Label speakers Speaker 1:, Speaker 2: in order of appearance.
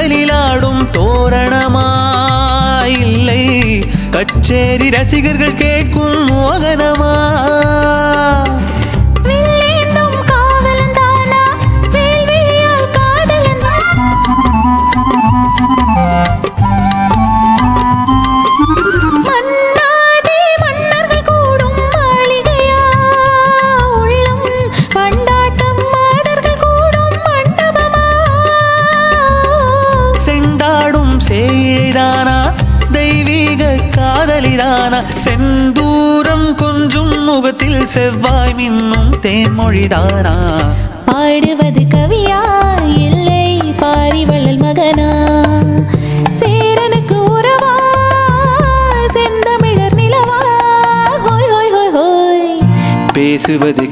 Speaker 1: பந்தலிலாடும் தோரணமா இல்லை கச்சேரி ரசிகர்கள் கேட்கும் மோகனமா சேதானா தெய்வீக காதலிதானா செந்தூரம் கொஞ்சும் முகத்தில் செவ்வாய் மின்னும் தேன்மொழிதானா
Speaker 2: பாடுவது கவியா இல்லை பாரிவள்ளல் மகனா சேரனுக்கு உறவா செந்தமிழர் நிலவா ஹோய் ஹோய் ஹோய் ஹோய்
Speaker 1: பேசுவது